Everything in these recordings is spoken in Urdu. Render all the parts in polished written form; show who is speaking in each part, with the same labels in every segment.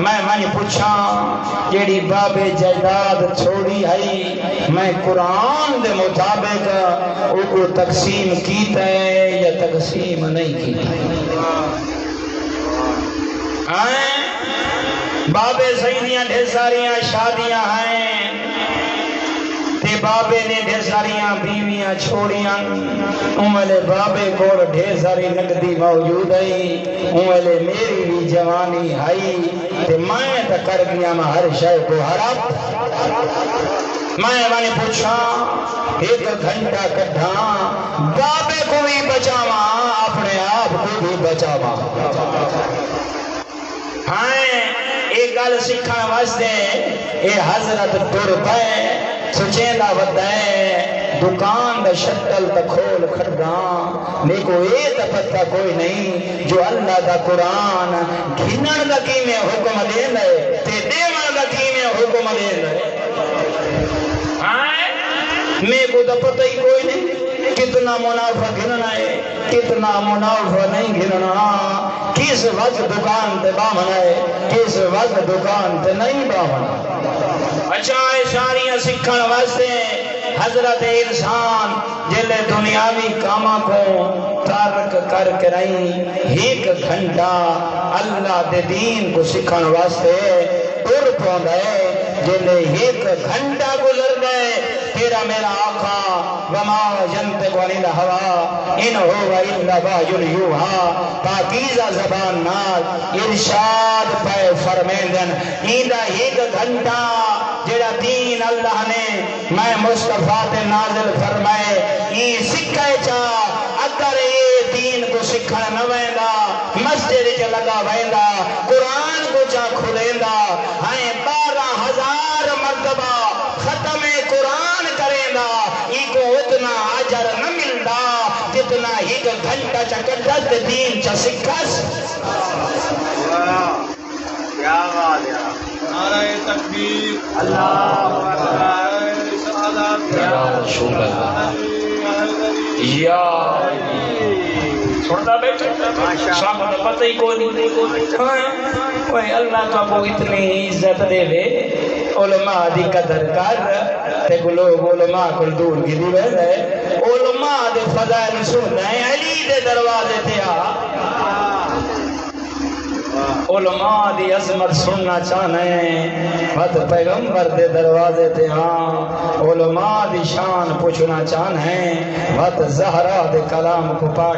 Speaker 1: میں من پوچھا جیڑی بابے جائیداد چھوڑی ہے میں قرآن دے مطابق او کو تقسیم کیتا ہے یا تقسیم نہیں کیتا ہے بابے سیدیاں ڈھیر ساریاں شادیاں ہیں تے بابے نے ڈھیر ساریاں بیویاں چھوڑیاں امالے بابے کو ڈھیر ساری نقدی موجود ہے امالے میری بھی جوانی ہے تے میں تا کر گیا میں ہر شے کو حراب میں نے پوچھا ایک گھنٹہ کٹھا بابے کو بھی بچاوا اپنے آپ کو بھی بچاوا ایک گل سکھا واسطے اے حضرت ٹر پے سچیلا ودائے دکان دا شٹل دا کھول کھڑا میرے اے تا پتہ کوئی نہیں جو اللہ دا قرآن گھنن دا کی میں حکم دے لے تے دیوان دا کی میں حکم دے لے میرے کو دا پتہ ہی کوئی نہیں کتنا منافع گھننا ہے کتنا منافع نہیں گھننا کس وقت دکان تے بامن ہے کس وقت دکان تے نہیں بامن اچھا اشاریاں سکھن واسطے حضرت انسان جلے دنیاوی کاما کو ترک کر کے رہی ایک گھنٹہ اللہ دے دین کو سکھن واسطے ٹر پوندا ہے جلے ایک گھنٹہ گزر گئے تیرا میرا آقا وما ینطق عن الہوی ان هو الا وحی یوحی پاکیزہ زبان نال ارشاد پہ فرمیندن ایدہ ایک گھنٹہ جڑا دین اللہ نے میں مصطفیٰ تے نازل فرمائے یہ سکھائے چاہ اگر یہ دین کو سکھن نہ ویندا مسجد چ لگا ویندا قرآن کو چا کھلیندا ہائیں 12,000 مرتبہ ختم قرآن کریندہ ای کو اتنا عجر نہ ملدا جتنا ایک گھنٹہ چکٹت دین چا سکھس
Speaker 2: کیا بات ہے نعرہ تکبیر اللہ اکبر
Speaker 1: یا شکر یا سنتا بیٹھے شاہ کو پتہ ہی کوئی نہیں کوئی اللہ کا وہ اتنی عزت دے وے علماء دی قدر کر تے لوگ علماء کو دور کی دی وے علماء دے فضائل سنائیں علی دے دروازے تے علماء دی عظمت سننا چاہنے بد پیغمبر دے دروازے تے ہاں علماء دی شان پوچھنا چاہنے بد زہرہ دے کلام کو پاڑ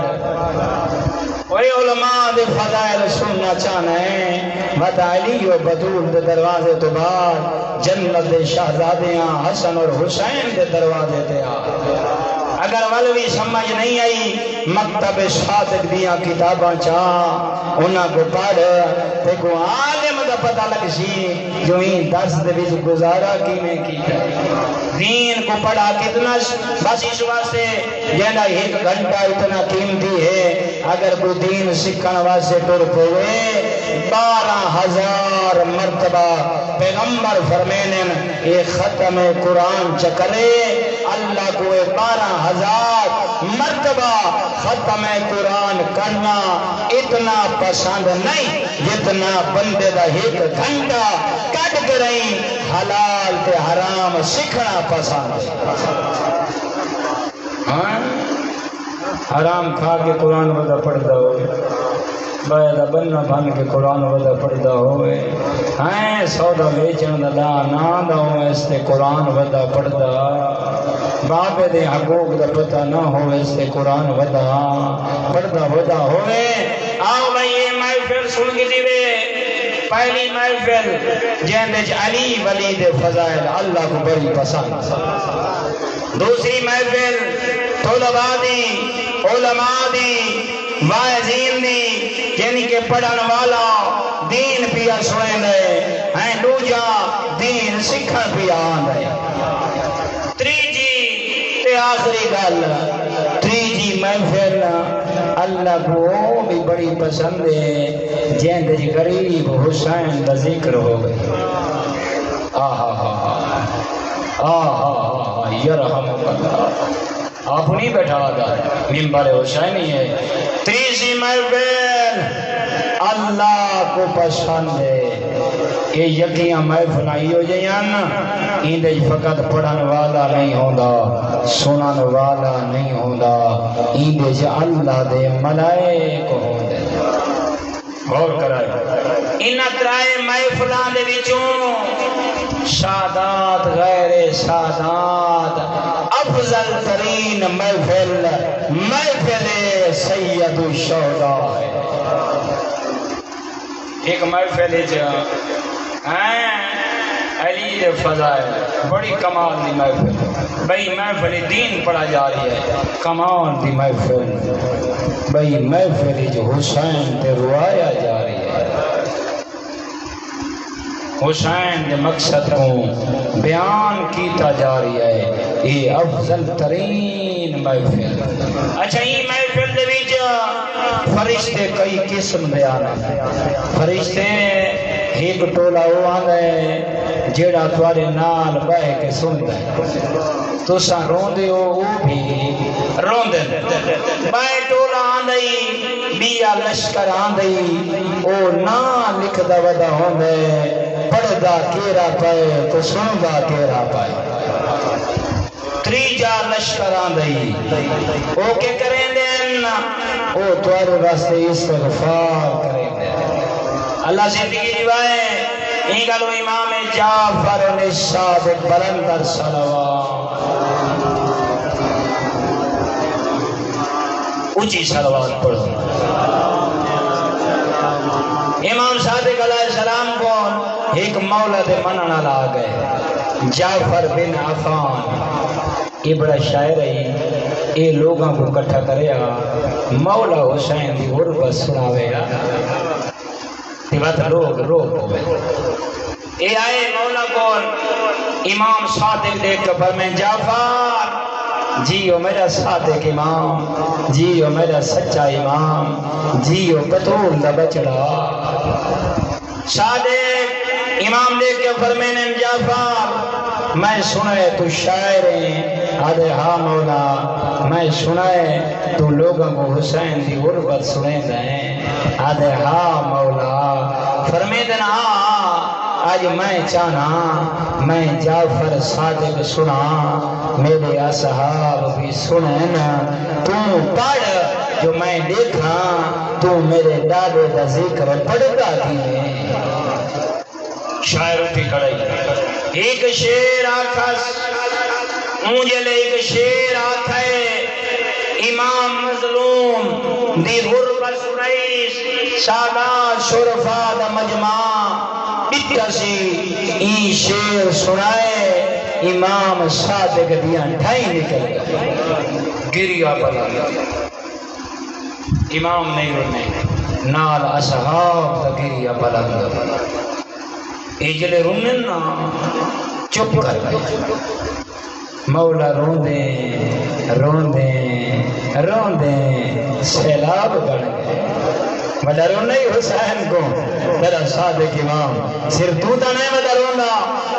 Speaker 1: وہی علماء دے فضائل سننا چاہنے بد علی و بدول دے دروازے تو بعد جنت دے شہزادیاں حسن اور حسین دے دروازے تے ہاں اگر ولوی سمجھ نہیں آئی مکتب صادق دیاں کتاباں چاہ انہاں کو پڑھ تے کو عالم دا پتہ لگ سی جو ہی درس دے وچ گزارا کیویں کیتا دین کو پڑھا کتنا بس اس واسطے جینا ایک گھنٹہ اتنا قیمتی ہے اگر کوئی دین سکھن واسطے ٹر پوے 12,000 مرتبہ پیغمبر فرمینن یہ ختم قرآن چکرے اللہ کو 12,000 مرتبہ ختم قرآن کرنا اتنا پسند نہیں جتنا بندے دا ایک گھنٹہ کٹ کے رہی حلال تے حرام سکھنا پسند حرام کھا کے قرآن ودا پڑھتا ہوئے باید بننا بھن کے قرآن ودا پڑھتا ہوئے ہائیں سودا بیچن دا نا دا ہوئے اس تے قرآن ودا پڑھتا بابے دے حقوق دا پتہ نہ ہوئے اس تے قرآن ودا پڑھتا ودا ہوئے آؤ بھائی یہ محفل سن کی دیوے پہلی محفل جہندج علی ولی دے فضائل اللہ کو بڑی پسند دوسری محفل طلباء دی علماء دی واعظین دی یعنی کہ پڑھن والا دین پیا سنیں دے ہیں دوجا دین سکھن پیا آن دے تریجی تے آخری گل تریجی محفل اللہ کو بھی بڑی پسند ہے جہندج غریب حسین دا ذکر ہو گئے یرحمک اللہ آپ نہیں بیٹھا دا ممبر حسینی ہے تیسری محفل اللہ کو پسند ہے یہ یقیاں محفلائی ہو جائیں اندے فقط پڑھن والا نہیں ہوندا سنن والا نہیں ہوندا اندے اللہ دے ملائک ہوندے غور کرائے ان ترائے محفلاں دے وچوں سادات غیر سادات افضل ترین محفل سید الشہداء ہے ایک محفل علی دے فضائل بڑی کمال دی محفل بھئی محفل دین پڑھا جا رہی ہے کمال دی محفل بھئی محفل جو حسین تے روایا جا رہی ہے حسین دے مقصد کو بیان کیتا جا رہی ہے یہ افضل ترین محفل اچھا یہ محفل دے وچ فرشتے کئی قسم بیان ہیں فرشتے ایک ٹولا وہ آندا ہے جیڑا تواڈے نال بہ کے سندا ہے تساں روندے ہو وہ بھی روندے بائے ٹولا آندئی بیا لشکر آندئی او نا لکھدا ودا ہوندا ہے پڑھدا کیرا پائے تو سندا کیرا پائے تریجا لشکر آندئی او کے کریں دین او توارے راستے استغفار کریں دین اللہ زندگی دیوائے این گلو امام جعفر نے صادق بلندر صلوات اونچی صلوات پڑھو امام صادق علیہ السلام کو ایک مولا دے مننا لا گئے جعفر بن عفان یہ بڑا شاعر ہے یہ لوگوں کو کٹھا کریا مولا حسین دی غربت سناوے گا بات لوگ ہوئے اے آئے مولا کو امام صادق دیکھ کر فرمائیں جعفر جیو میرا صادق امام جیو میرا سچا امام جیو بطول دا بچڑا صادق امام دیکھ کر فرمائیں جعفر میں سنائے تو شاعر ہیں آدھے ہاں مولا میں سنائے تو لوگوں کو حسین دی غربت سنے دیں آدھے ہاں مولا فرمیدن آج میں چاہنا میں جعفر صادق سنا میرے اصحاب بھی سنن تو پڑھ جو میں دیکھا تو میرے دادے دا ذکر پڑھتا کیے شاعر اٹھی کھڑائی ایک شیر آکھس مجھے لے ایک شیر آکھا ہے امام مظلوم دی غربت سنائیس سادات شرفا دا مجمع اتسی این شیر سنائے امام صادق دیاں ڈھائی نکل گئے گریا پڑا امام نہیں رونے نال اصحاب دا گریا پڑا اجلے رونے نا چپ کر گئے مولا روندے سیلاب بڑھ گئے بڑا رونا ہی حسین کو تیرا صادق امام صرف تو تا نہیں بڑا رونا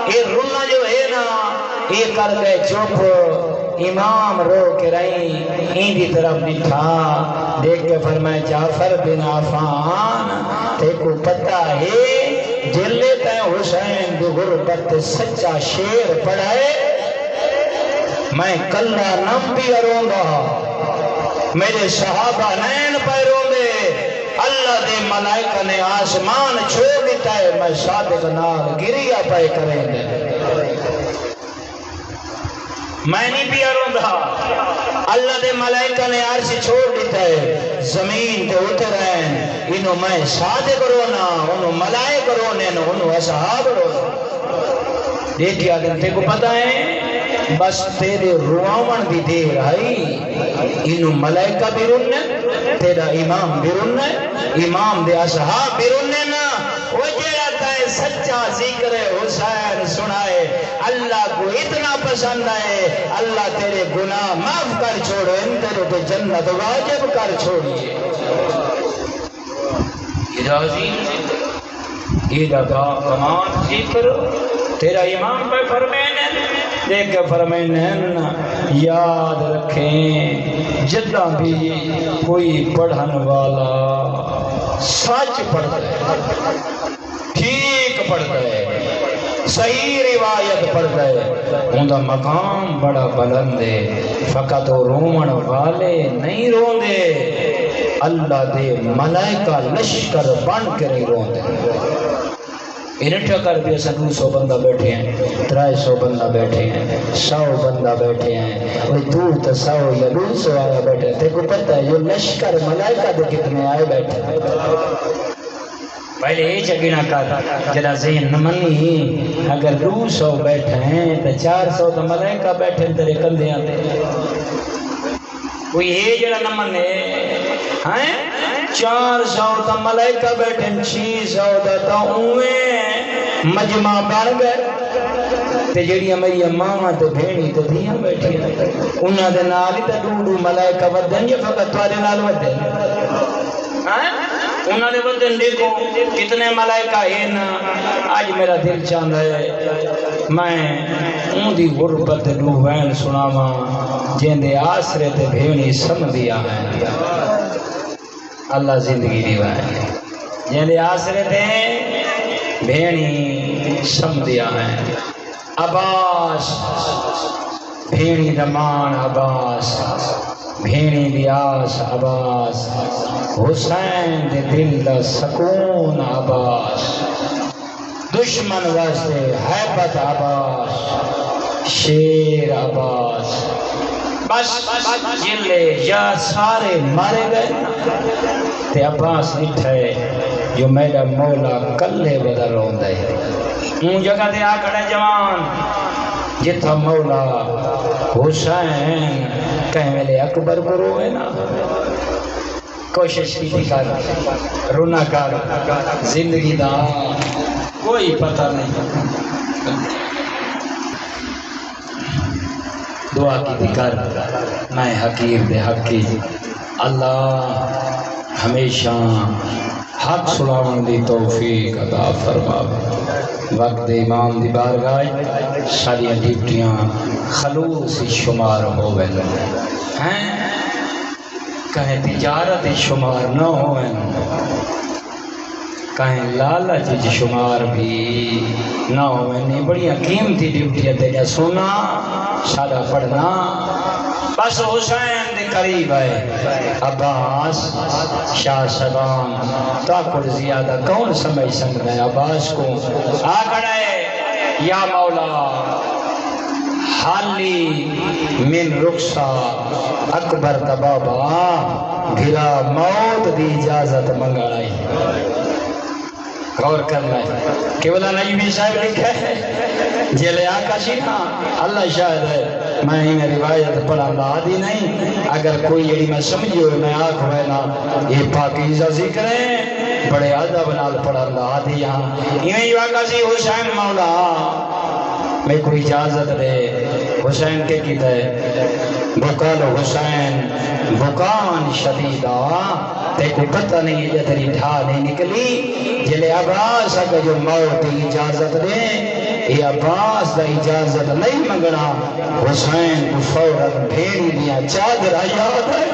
Speaker 1: یہ رونا جو ہے نا یہ کر گئے چپ امام رو کے رہیں این دی طرف نٹھا دیکھ کے فرمائے جعفر بن عفان تے کو پتہ ہے جل لیتا ہے حسین دی غربت سچا شیر پڑھائے میں کلہ نم بھی رون گا میرے صحابہ نین پہ رون دے اللہ دے ملائکہ نے آسمان چھوڑ دیتا ہے میں صادق نال گریا پہ کریں دے میں نہیں بھی رون دا اللہ دے ملائکہ نے عرش چھوڑ دیتا ہے زمین تے اتر ہیں انہوں میں صادق رونا انہوں ملائک رونے انہوں اصحاب رونا دیکھیا دن کو پتہ ہے بس تیرے رواون دی دیر آئی انہوں ملائکہ بھی رننے تیرا امام بھی رننے امام دے اصحاب بھی رننے نا وہ جیڑا کہے سچا ذکر حسین سنائے اللہ کو اتنا پسند آئے اللہ تیرے گناہ معاف کر چھوڑے ان تیرے تو جنت واجب کر چھوڑیے یہ عظیم یہ لگا کمان ذکر تیرا امام پہ فرمائنے دیکھ کے فرمائنے یاد رکھیں جدہ بھی کوئی پڑھن والا سچ پڑھتا ہے، ٹھیک پڑھتا ہے، صحیح روایت پڑھتا ہے، ان کا مقام بڑا بلند ہے۔ فقط وہ رومن والے نہیں روندے، اللہ دے ملائکہ لشکر بن کے نہیں روندے۔ انہیں ٹکر بھی 200 بندہ بیٹھے ہیں، 300 بندہ بیٹھے ہیں، 100 بندہ بیٹھے ہیں، وہ دور تو 100 یا 200 آیا بیٹھے ہیں۔ تیرے کو پتہ ہے جو لشکر ملائکہ دے کتنے آئے بیٹھے ہیں؟ پہلے یہ چکینا کر جدا ذہن نمانی، اگر 200 بیٹھے ہیں تو 400 تو ملائکہ بیٹھے ہیں تیرے کندھے آتے ہیں۔ کوئی یہ جڑا نمن ہے 400 تو ملائکہ بیٹھے ہیں، 600 تو اویں مجمع بن گئے تے جڑیاں میری ماواں تے بھیڑی تے دھیاں بیٹھی ہیں، انہاں دے نال ہی تے ڈوڈو ملائکہ ودن یا فقط تواڈے نال ودن؟ انہوں نے بدن دیکھو کتنے ملائکہ ہیں نا۔ آج میرا دل چاہتا ہے میں ان دی غربت ڈوبین سناواں جن دے آسرے تے بھیڑی سمدیا ہیں۔ اللہ زندگی دیوائے جن دے آسرے تے بھیڑی سمدیا ہیں۔ عباس بھیڑی دمان عباس، بھیڑی دیاس عباس، حسین دے دل دا سکون عباس، دشمن واسطے حیبت عباس، شیر عباس۔ بس جلے یا سارے مارے گئے تے عباس نٹھے جو میرا مولا کلے بدل ہوندہ ہے۔ اون جگہ دے آکڑے جوان جتھا مولا حسین کہیں ملے اکبر کو روئے نا، کوشش کی تھی کر رونا کر زندگی دا کوئی پتہ نہیں، دعا کی تھی کر میں حقیر دے حقی اللہ ہمیشہ حق سناون دی توفیق عطا فرما۔ وقت امام دی بارگاہ ساری ڈیوٹیاں خلوص شمار ہوئے ہیں، کہیں تجارت شمار نہ ہوئے، کہیں لالچ شمار بھی نہ ہوئے۔ نہیں بڑی قیمتی ڈیوٹیاں تیرا سونا سادہ پڑھنا۔ بس حسین دے قریب ہے عباس شاہ سلام تاکل زیادہ کون سمجھ سکتا ہے عباس کو؟ آکڑا ہے یا مولا حالی من رخصا اکبر تبابا گھرا موت دی اجازت منگائی۔ غور کرنا ہے کہ بلا نجمی صاحب لکھا ہے جیلے آقا شیخاں اللہ شاہد ہے میں انہیں روایت پڑھا لادی نہیں، اگر کوئی یہی میں سمجھی ہوئے میں آنکھ ہوئینا یہ پاکیزہ ذکر ہے بڑے عدب نال پڑھا لادی یہاں انہیں جو آقا سی حسین مولا میں کوئی اجازت دے۔ حسین کے کیتا ہے بکال حسین بکان شدیدہ تے کو پتہ نہیں یہ تیری ڈھا نہیں نکلی جلے عباس اگر جو موت اجازت دے یہ عباس دا اجازت نہیں منگنا حسین کو فوراً بھیڑی دیا چادر یاد ہے۔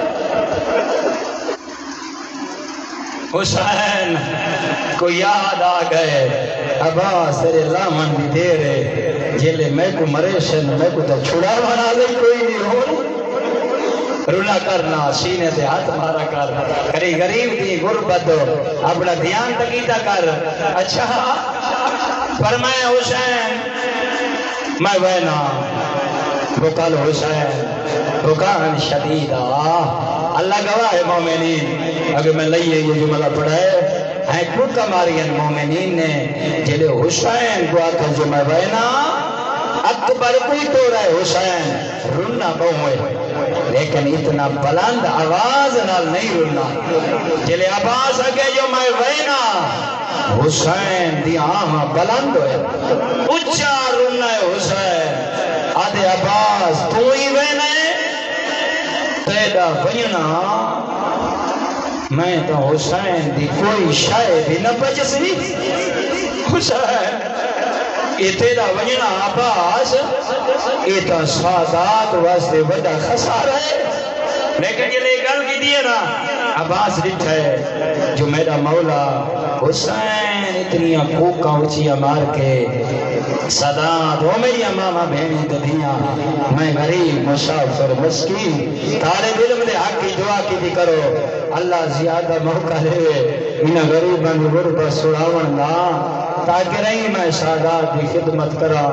Speaker 1: حسین کو یاد آ گئے عباس تیرے لامن بھی دے رہے جلے میں کو مریشن میں کو تا چھڑا بنا دے کوئی نہیں ہو رونا کرنا سینے سے ہاتھ مارا کر کری غریب دی غربت اپنا دھیان تکیتا کر۔ اچھا فرمائے حسین میں وینا بکال حسین بکان شدیدہ اللہ گواہ ہے مومنین اگر میں لئیے یہ جملہ پڑھائے ہیں کھوکا مارین مومنین نے جلے حسین کو آکھا جو میں وینا اکبر کوئی تو رہے حسین رونا بہوئے لیکن اتنا بلند آواز نال نہیں رونا جلے عباس اگے جو میں وینا حسین دی آہاں بلند ہوئے اچھا رونا ہے حسین آدھے عباس تو ہی وینے تیدا وینا میں تو حسین دی کوئی شائع بھی نہ بچسی حسین تیرا وجنا عباس ایتا سادات واسطے بڑا خسارہ ہے لیکن یہ لے گل کی دیئے نا عباس ڈٹھا ہے جو میرا مولا حسین اتنی کوکا اچھیا مار کے صدات وہ میری ماما بہنی ددھیاں میں غریب مسافر مسکین طالب علم دے حق کی دعا کی دی کرو اللہ زیادہ موقع دے انہیں غریباں دی غربت سڑاون دا تاکہ رہی میں سادات دی خدمت کرا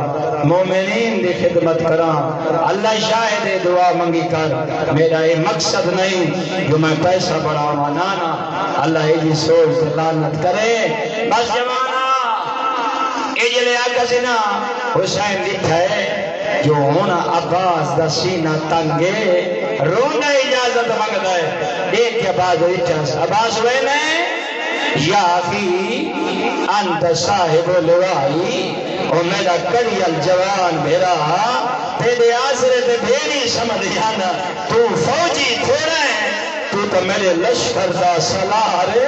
Speaker 1: مومنین دی خدمت کرا اللہ شاہد دعا منگی کر میرا یہ مقصد نہیں جو میں پیسہ بڑھاؤں نانا اللہ یہ سوچ لعنت کرے بس جوانا اجلے آقا سنا حسین لکھا ہے جو ہونا عباس دا سینہ تنگے رونا اجازت مانگتا ہے دیکھ کے بعد عباس وینے یا اخی انت صاحب لوائی اور میرا کڑی الجوان میرا تیرے آسرے تے بھیڑی سمجھ جانا تو فوجی تھوڑا ہے تو میرے لشکر دا سلارے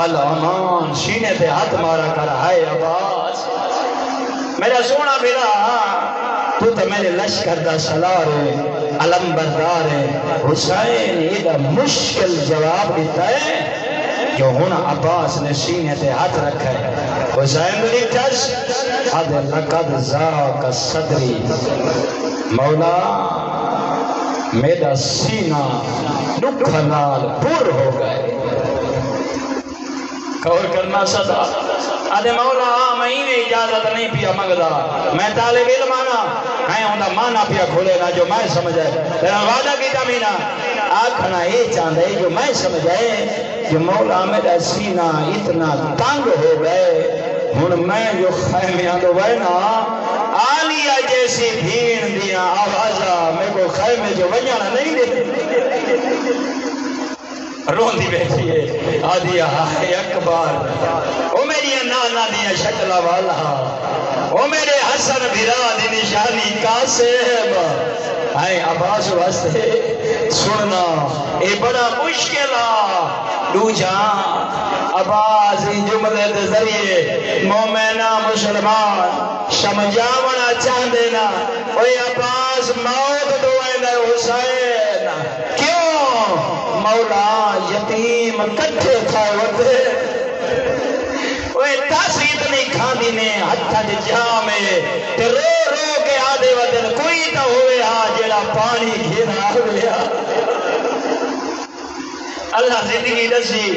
Speaker 1: الامان سینے تے ہاتھ مارا کر ہائے عباس میرا سونا میرا تو میرے لشکر دا سلارے علم بردار ہے حسین یہ دا مشکل جواب دیتا ہے جو ہونا عباس نے سینے تے ہاتھ رکھا ہے حسین لکھتاش حد لقد ذاک صدری مولا میرا سینہ نکھنال پر ہو گئے کور کرنا صدا آدھے مولا میں ہی اجازت نہیں پیا مگدا میں طالب علم آنا میں ہوندہ مانا پیا کھولے نا جو میں سمجھے تیرا وعدہ کی تمینا آکھنا یہ چاندے جو میں سمجھے جو مولا میرا سینہ اتنا تنگ ہو گئے ہن میں جو خیمیاں دو بہنا آلیا جیسی بھین دیا آوازہ میں کو خیمے جو بجانا نہیں دے رون دی بیٹھی ہے آدھی آئے اکبار او میری نانا دیا شکلہ والا او میرے حسن بھرا دی نشانی کاسب آئے عباس واسطے سننا اے بڑا مشکلہ دو جان عباس جملے دے ذریعے مومنہ مسلمان سمجھاونا چاندینا اوے عباس موت دوائنہ حسین کیوں مولا یتیم کٹھے کھائے ہوتے اوے تاسی اتنی کھاندی نے ہتھا جامے تے رو رو کے آدھے ودن کوئی تا ہوئے ہاں جڑا پانی گھیرا ہوئے اللہ زندگی دسی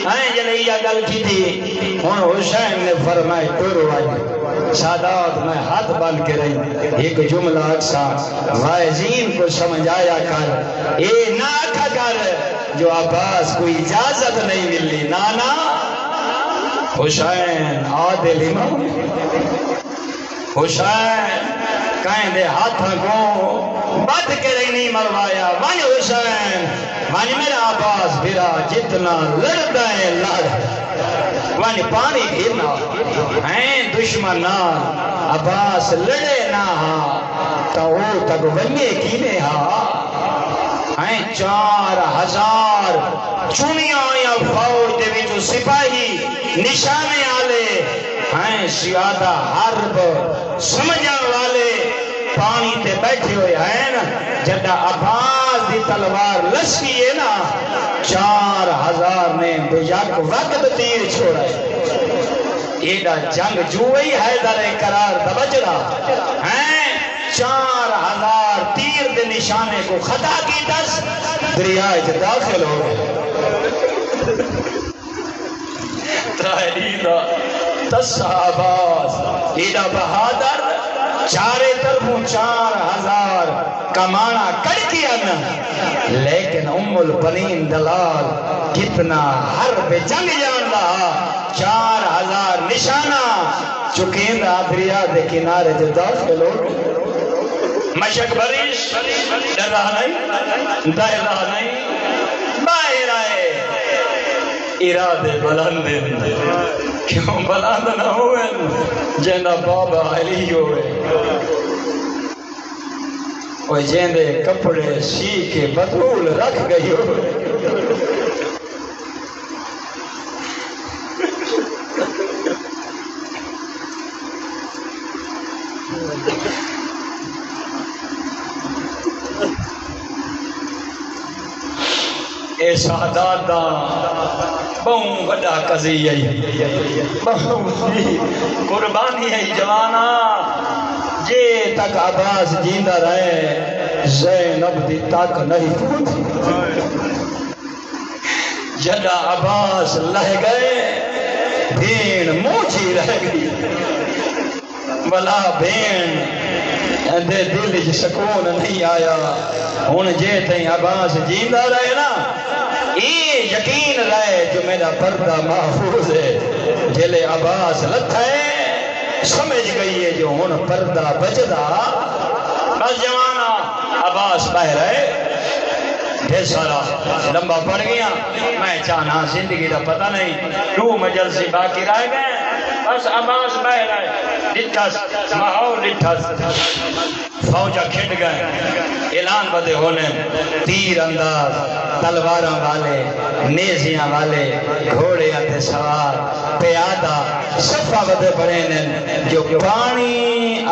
Speaker 1: ہائیں جلے یہ گل کی تھی ہن حسین نے فرمائے ٹورو آئی سادات میں ہاتھ بن کے رہی ایک جملہ اکثر وائزین کو سمجھ آیا کر اے نہ کھا کر جو عباس کوئی اجازت نہیں ملی نانا حسین عادل امام حسین کہیں دے ہاتھاں کو بد کے رہی نہیں مروایا ون حسین ون میرا عباس بھرا جتنا لڑتا ہے لڑ ون پانی گھرنا ہیں دشمن نہ عباس لڑے نہ تو وہ تک ونگے کینے ہیں 4000 چونیاں یا فوج دے بھی جو سپاہی نشانے آلے ہیں سیادہ حرب سمجھا والے پانی تے بیٹھے ہوئے ہیں نا جدہ عباس دی تلوار لسی ہے نا 4000 نے دو یک وقت تیر چھوڑا ہے ایڈا جنگ جوئی حیدر قرار دبجرا ہیں 4000 تیر دے نشانے کو خطا کی دس دریائے داخل ہو گئے تحریدہ تسا عباس ایڈا بہادر چارے طرفوں 4000 کمانا کر کیا نا لیکن ام البنین دلال کتنا حرب جنگ جان رہا 4000 نشانہ چکین دا دریا دے کنارے جو داخل ہو مشک بریش ڈر رہا نہیں دائر رہا نہیں باہر آئے ارادے بلند کیوں بلند نہ ہوئے جینا بابا علی ہوئے اور جیندے کپڑے سی کے بطول رکھ گئی ہوئے سادات دا بہوں وڈا قضیہ بہوں دی قربانی ہے جوانا جے تک عباس جیندہ رہے زینب دی تک نہیں پوچھی جدا عباس لہ گئے بھین موچی رہ گئی بلا بھین اندے دل جی سکون نہیں آیا ہن جے تئیں عباس جیندہ رہے نا یہ یقین رہے جو میرا پردہ محفوظ ہے جلے عباس لتھا ہے سمجھ گئی ہے جو ہن پردہ بچدا بس جوانا عباس بہ رہے ڈھیر سارا لمبا پڑ گیا میں چاہنا زندگی دا پتہ نہیں 2 مجلسی باقی رہ گئے بس عباس بہ رہے لٹھس ماحول لٹھس فوجہ کھٹ گئے اعلان بدے ہونے تیر انداز تلواراں والے نیزیاں والے گھوڑے اتے سوار پیادہ صفہ بدے پڑے نے جو پانی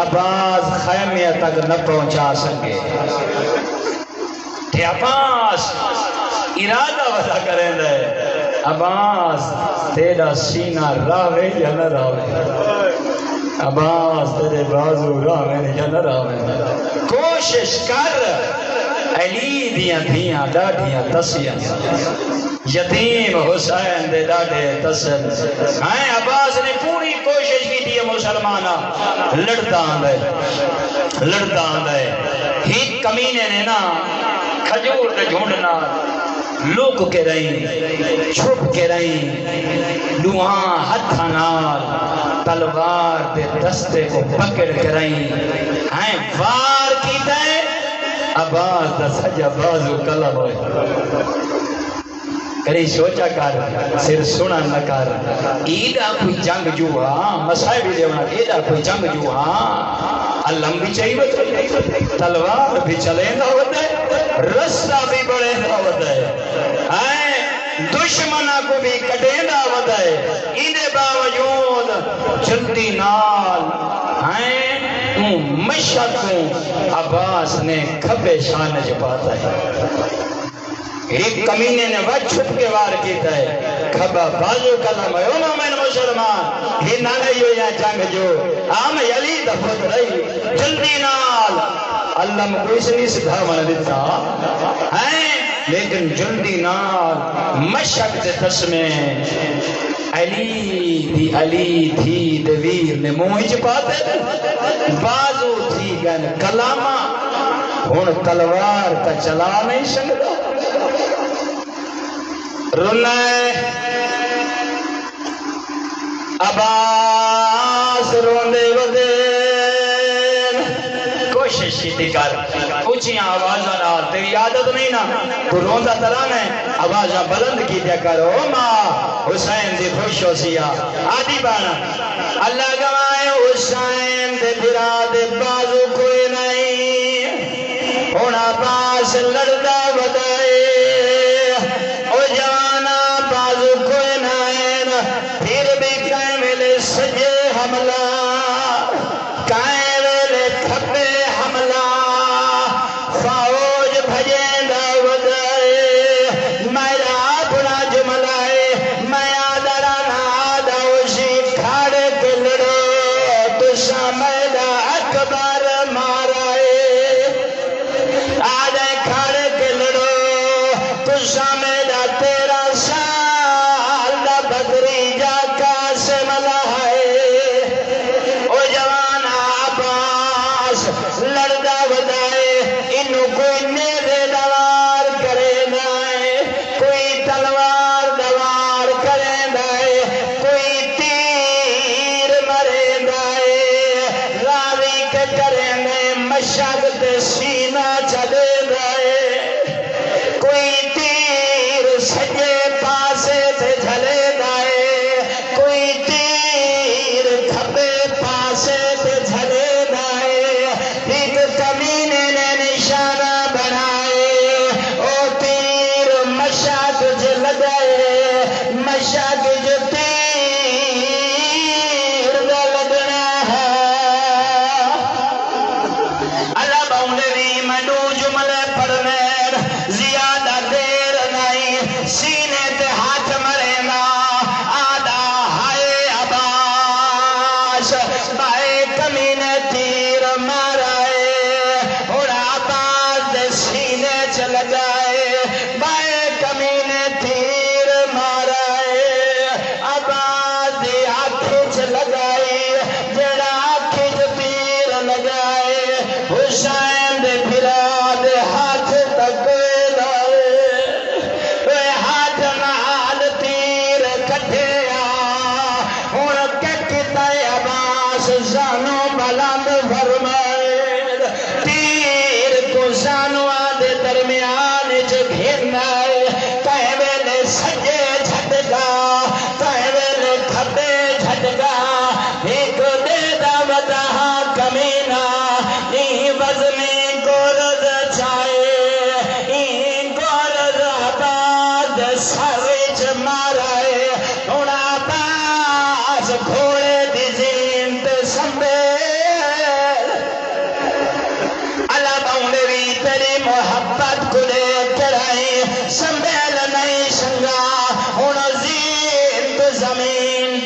Speaker 1: عباس خیمے تک نہ پہنچا سکے کہ عباس ارادہ ودا کریں دے عباس تیرا سینہ راوے یا نہ راوے عباس تیرے بازو راوے یا نہ راوے کوشش کر علی دیاں دیاں ڈاڈیاں تسیاں یتیم حسین دے ڈاڈے تسل ہائیں عباس نے پوری کوشش کی تھی مسلمانہ لڑتا آندھے ہی کمینے نے نا کھجور دے جھونڈنا لوک کے رہیں چھپ کے رہیں لوہاں ہتھا نال تلوار دے دستے کو پکڑ کے رہیں ہائیں وار کی دے عباس دا سجا بازو کلب ہوئے کری سوچا کر سر سنا نہ کر ایڈا کوئی جنگ جو ہاں مسائل بھی دیونا ایڈا کوئی جنگ جو ہاں علم بھی چاہیے تلوار بھی چلیں گا ہوتا ہے رستہ بھی بڑھیں گا ہوتا ہے دشمنہ کو بھی کٹیں گا ہوتا ہے انہیں باوجود جلدی نال مشہد کو عباس نے کھبے شان جپاتا ہے ایک کمینے نے وقت چھپ کے وار کیتا ہے کھبا بازو کلم ہے اونا میں مسلمان ہی ناگئیو یا جنگ جو آم یلی دفت رہی جلدی نال اللہ مکو اس نہیں سدھا من دیتا ہے لیکن جلدی نال مشک دے تسمیں علی تھی دویر نے موہج پاتے بازو تھی گن کلامہ ہون تلوار کا چلا نہیں سکتا رونے عباس روندے ودے کوشش کی کر اونچیاں آوازاں نال تیری عادت نہیں نا تو روندا ترانا ہے آوازاں بلند کی دیا کرو ماں حسین دی خوش ہو سیا آدھی بانا اللہ گوائے حسین دے برا دے بازو کوئی نہیں ہن عباس لڑدا ودائے او جانا بازو کوئی نہیں پھر بھی کہیں ملے سجے حملہ کہیں ملے کھپے حملہ فوج بھجیں دا ودائے میرا اپنا جملہ ہے میں آدھرا نادا اسی کھاڑے کے لڑو تو سمیدہ اکبر مارائے آدھے کھاڑے کے لڑو تو سمیدہ تیرا سال دا بدری جا کا سے ملہ ہے او جوانا درمیان گھیرنا کہیں ویلے سجے جھٹکا کہیں ویلے کھبے جھٹکا ایک دے دا ودا کمینا ای وزنی گورد چائے ای گورد آباد سروچ مارائے ہونا پاس گھوڑے دی زینت سنبھیل اللہ باؤنڈری تیری محبت کو لے کرائی سنبھیل نہیں شنگا ہونا زینت زمین